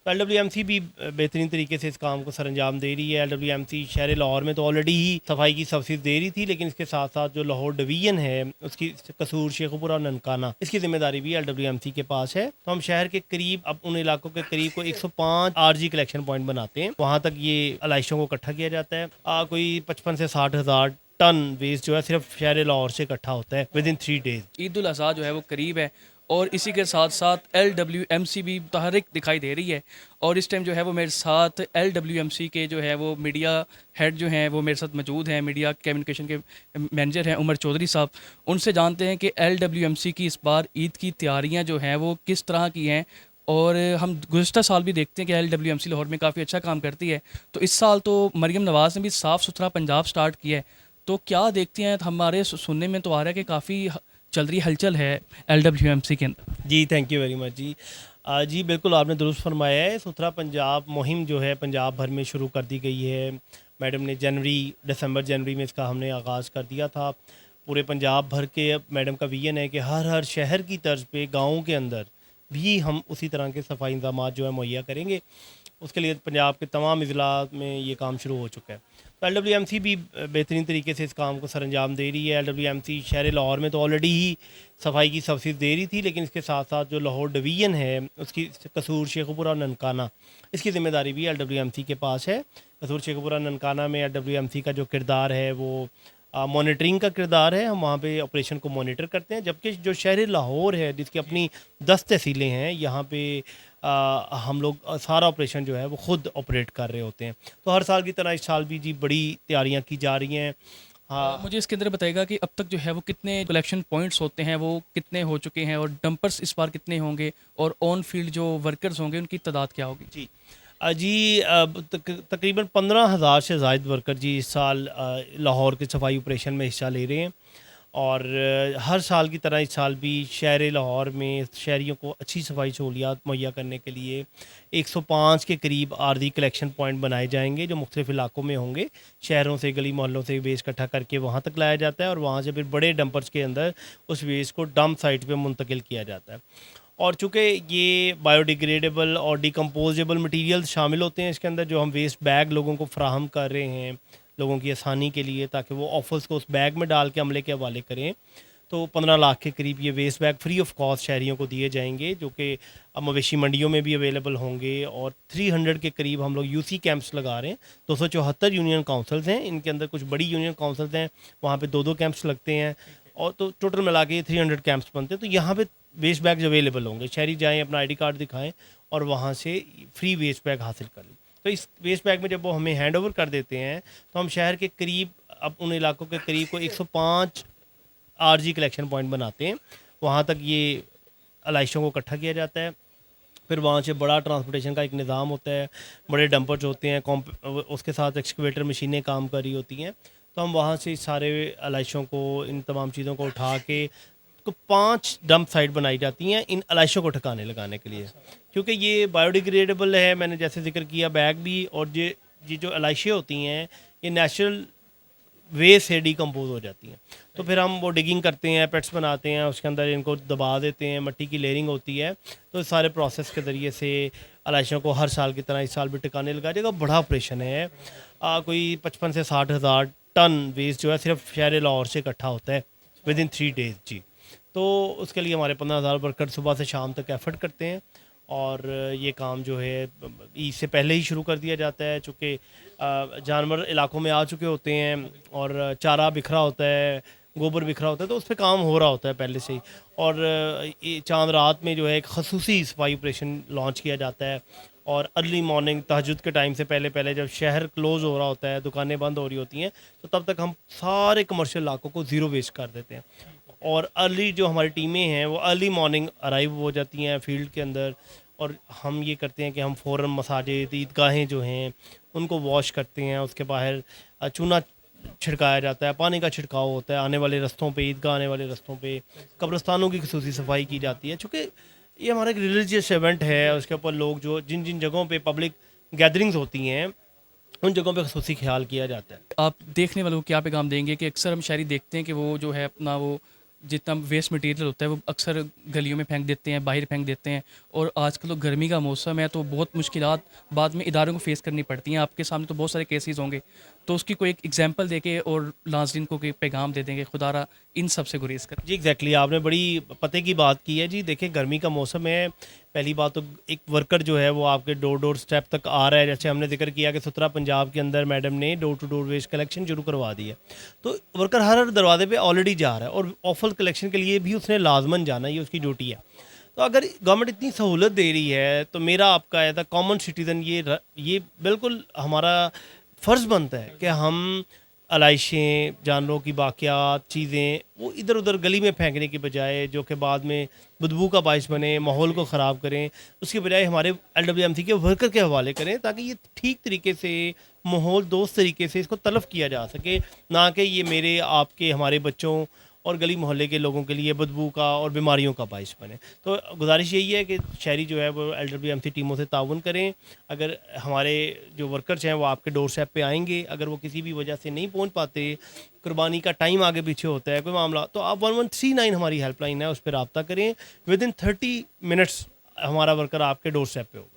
तो LWMC भी बेहतरीन तरीके से इस काम को सरअंजाम दे रही है। LWMC शहर लाहौर में तो ऑलरेडी ही सफाई की सर्विस दे रही थी, लेकिन इसके साथ साथ जो लाहौर डिवीजन है उसकी कसूर, शेखुपुरा और ननकाना, इसकी जिम्मेदारी भी LWMC के पास है। तो हम शहर के करीब, अब उन इलाकों के करीब को 105 RG कलेक्शन पॉइंट बनाते हैं। वहाँ तक ये अलाइशों को इकट्ठा किया जाता है। कोई 55 से 60 हज़ार टन वेस्ट जो है सिर्फ शहर लाहौर से इकट्ठा होता है with in 3 days. Eid ul Azha जो है वो करीब है और इसी के साथ साथ LWMC भी मुतहर्रिक दिखाई दे रही है। और इस टाइम जो है वो मेरे साथ LWMC के जो है वो मीडिया हेड जो हैं वो मेरे साथ मौजूद हैं, मीडिया कम्युनिकेशन के मैनेजर हैं उमर चौधरी साहब। उनसे जानते हैं कि LWMC की इस बार ईद की तैयारियां जो हैं वो किस तरह की हैं। और हम गुज़श्ता साल भी देखते हैं कि LWMC लाहौर में काफ़ी अच्छा काम करती है। तो इस साल तो मरियम नवाज़ ने भी साफ़ सुथरा पंजाब स्टार्ट किया है। तो क्या देखते हैं, हमारे सुनने में तो आ रहा है कि काफ़ी चल रही हलचल है LWMC के अंदर। जी, थैंक यू वेरी मच जी। जी बिल्कुल, आपने दुरुस्त फरमाया है। सुथरा पंजाब मुहिम जो है पंजाब भर में शुरू कर दी गई है। मैडम ने दिसंबर जनवरी में इसका हमने आगाज़ कर दिया था। पूरे पंजाब भर के मैडम का विज़न है कि हर हर शहर की तर्ज पे गाँव के अंदर भी हम उसी तरह के सफाई इंतज़ामात जो है मुहैया करेंगे। उसके लिए पंजाब के तमाम अज़ला में ये काम शुरू हो चुका है। तो LWMC भी बेहतरीन तरीके से इस काम को सरअंजाम दे रही है। LWMC शहर लाहौर में तो ऑलरेडी ही सफाई की सर्विस दे रही थी, लेकिन इसके साथ साथ जो लाहौर डिवीजन है उसकी कसूर, शेखुपुरा और ननकाना, इसकी ज़िम्मेदारी भी LWMC के पास है। कसूर, शेखुपुरा, ननकाना में LWMC का जो किरदार है वो मॉनिटरिंग का किरदार है। हम वहाँ पे ऑपरेशन को मॉनिटर करते हैं, जबकि जो शहर लाहौर है जिसकी अपनी 10 तहसीलें हैं, यहाँ पे हम लोग सारा ऑपरेशन जो है वो ख़ुद ऑपरेट कर रहे होते हैं। तो हर साल की तरह इस साल भी जी बड़ी तैयारियाँ की जा रही हैं। हाँ, मुझे इसके अंदर बताएगा कि अब तक जो है वो कितने कलेक्शन पॉइंट्स होते हैं, वो कितने हो चुके हैं और डंपर्स इस बार कितने होंगे और ऑन फील्ड जो वर्कर्स होंगे उनकी तादाद क्या होगी। जी। तकरीबन 15,000 से ज़ायद वर्कर जी इस साल लाहौर के सफाई ऑपरेशन में हिस्सा ले रहे हैं। और हर साल की तरह इस साल भी शहर लाहौर में शहरियों को अच्छी सफाई सहूलियात मुहैया करने के लिए 105 के करीब आर्जी कलेक्शन पॉइंट बनाए जाएंगे, जो मुख्तलिफ इलाकों में होंगे। शहरों से, गली मोहल्लों से वेस्ट इकट्ठा करके वहाँ तक लाया जाता है और वहाँ से फिर बड़े डंपर्स के अंदर उस वेस्ट को डंप साइट पे मुंतकिल किया जाता है। और चूँकि ये बायोडिग्रेडेबल और डिकम्पोजेबल मटेरियल्स शामिल होते हैं इसके अंदर, जो हम वेस्ट बैग लोगों को फ्राहम कर रहे हैं लोगों की आसानी के लिए, ताकि वो ऑफर्स को उस बैग में डाल के अमले के हवाले करें। तो 15 लाख के करीब ये waste bag free of cost शहरियों को दिए जाएंगे, जो कि मवेशी मंडियों में भी अवेलेबल होंगे। और 300 के करीब हम लोग UC कैंप्स लगा रहे हैं। 274 यूनियन काउंसिल्स हैं, इनके अंदर कुछ बड़ी यूनियन काउंसिल्स हैं, वहाँ पे 2-2 कैंप्स लगते हैं। और तो टोटल मिला के 300 कैंप्स बनते हैं। तो यहाँ पे वेस्ट बैग्स अवेलेबल होंगे। शहरी जाएँ, अपना ID कार्ड दिखाएँ और वहाँ से फ्री वेस्ट बैग हासिल कर लें। तो इस वेस्ट बैग में जब वो हमें हैंड ओवर कर देते हैं, तो हम शहर के करीब, अब उन इलाकों के करीब को 105 RG कलेक्शन पॉइंट बनाते हैं। वहाँ तक ये अलाइशों को इकट्ठा किया जाता है। फिर वहाँ से बड़ा ट्रांसपोर्टेशन का एक निज़ाम होता है, बड़े डंपर्स होते हैं, उसके साथ एक्सकवेटर मशीनें काम कर रही होती हैं। तो हम वहाँ से सारे अलाइशों को, इन तमाम चीज़ों को उठा के को 5 डंप साइट बनाई जाती हैं इन अलाइशों को ठिकाने लगाने के लिए, क्योंकि ये बायोडिग्रेडेबल है, मैंने जैसे जिक्र किया, बैग भी। और ये जो अलाइशें होती हैं ये नेचुरल वे से डिकम्पोज हो जाती हैं। तो फिर हम वो डिगिंग करते हैं, पेट्स बनाते हैं, उसके अंदर इनको दबा देते हैं, मिट्टी की लेयरिंग होती है। तो इस सारे प्रोसेस के ज़रिए से अलाइशों को हर साल की तरह इस साल भी टिकाने लगा जाएगा। बड़ा ऑपरेशन है। कोई 55 से 60 हज़ार टन वेस्ट जो है सिर्फ शहर लाहौर से इकट्ठा होता है विद इन 3 डेज़ जी। तो उसके लिए हमारे 15,000 वर्कर सुबह से शाम तक एफर्ट करते हैं। और ये काम जो है ईद से पहले ही शुरू कर दिया जाता है, चूँकि जानवर इलाकों में आ चुके होते हैं और चारा बिखरा होता है, गोबर बिखरा होता है, तो उस पर काम हो रहा होता है पहले से ही। और ये चांद रात में जो है एक खसूसी सफाई ऑपरेशन लॉन्च किया जाता है। और अर्ली मॉर्निंग तहज्जुद के टाइम से पहले पहले जब शहर क्लोज़ हो रहा होता है, दुकानें बंद हो रही होती हैं, तो तब तक हम सारे कमर्शियल इलाकों को ज़ीरो वेस्ट कर देते हैं। और अर्ली जो हमारी टीमें हैं वो अर्ली मॉर्निंग अराइव हो जाती हैं फील्ड के अंदर। और हम ये करते हैं कि हम फ़ौरन मसाजिद, ईदगाहें जो हैं उनको वॉश करते हैं। उसके बाहर चूना छिड़काया जाता है, पानी का छिड़काव होता है आने वाले रस्तों पे, ईदगाह आने वाले रस्तों पे। कब्रिस्तानों की खसूसी सफाई की जाती है, चूँकि ये हमारा एक रिलीजियस इवेंट है। उसके ऊपर लोग जो जिन जिन जगहों पे पब्लिक गैदरिंग्स होती हैं उन जगहों पे खसूसी ख्याल किया जाता है। आप देखने वालों को क्या पैगाम देंगे कि अक्सर हम शहरी देखते हैं कि वो जो है अपना वो जितना वेस्ट मटेरियल होता है वो अक्सर गलियों में फेंक देते हैं, बाहर फेंक देते हैं। और आजकल तो गर्मी का मौसम है, तो बहुत मुश्किलात बाद में इदारों को फेस करनी पड़ती हैं। आपके सामने तो बहुत सारे केसेस होंगे, तो उसकी कोई एक एग्जांपल देके और नाज़रीन को कोई पैगाम दे देंगे, खुदारा इन सब से गुरेज कर। जी एग्जैक्टली आपने बड़ी पते की बात की है जी। देखिए गर्मी का मौसम है, पहली बात तो एक वर्कर जो है वो आपके डोर डोर स्टेप तक आ रहा है। जैसे हमने जिक्र किया कि 17 पंजाब के अंदर मैडम ने door to door waste collection शुरू करवा दी है, तो वर्कर हर हर दरवाजे पे ऑलरेडी जा रहा है और ऑफल कलेक्शन के लिए भी उसने लाजमन जाना, ये उसकी ड्यूटी है। तो अगर गवर्नमेंट इतनी सहूलत दे रही है तो मेरा आपका एज अ कॉमन सिटीज़न ये बिल्कुल हमारा फ़र्ज़ बनता है कि हम अलाइशें, जानवरों की बाक़ियात, चीज़ें वो इधर उधर गली में फेंकने की बजाय, जो कि बाद में बदबू का बायस बने, माहौल को ख़राब करें, उसके बजाय हमारे LWMC के वर्कर के हवाले करें, ताकि ये ठीक तरीके से, माहौल दोस्त तरीके से इसको तलफ़ किया जा सके, ना कि ये मेरे आपके हमारे बच्चों और गली मोहल्ले के लोगों के लिए बदबू का और बीमारियों का बायस बने। तो गुजारिश यही है कि शहरी जो है वो LWMC टीमों से ताउन करें। अगर हमारे जो वर्कर्स हैं वो आपके डोर स्टेप पे आएंगे, अगर वो किसी भी वजह से नहीं पहुंच पाते, कुर्बानी का टाइम आगे पीछे होता है, कोई मामला, तो आप 1139 हमारी हेल्पलाइन है, उस पर रब्ता करें। विद इन 30 मिनट्स हमारा वर्कर आपके डोर स्टेप पे होगा।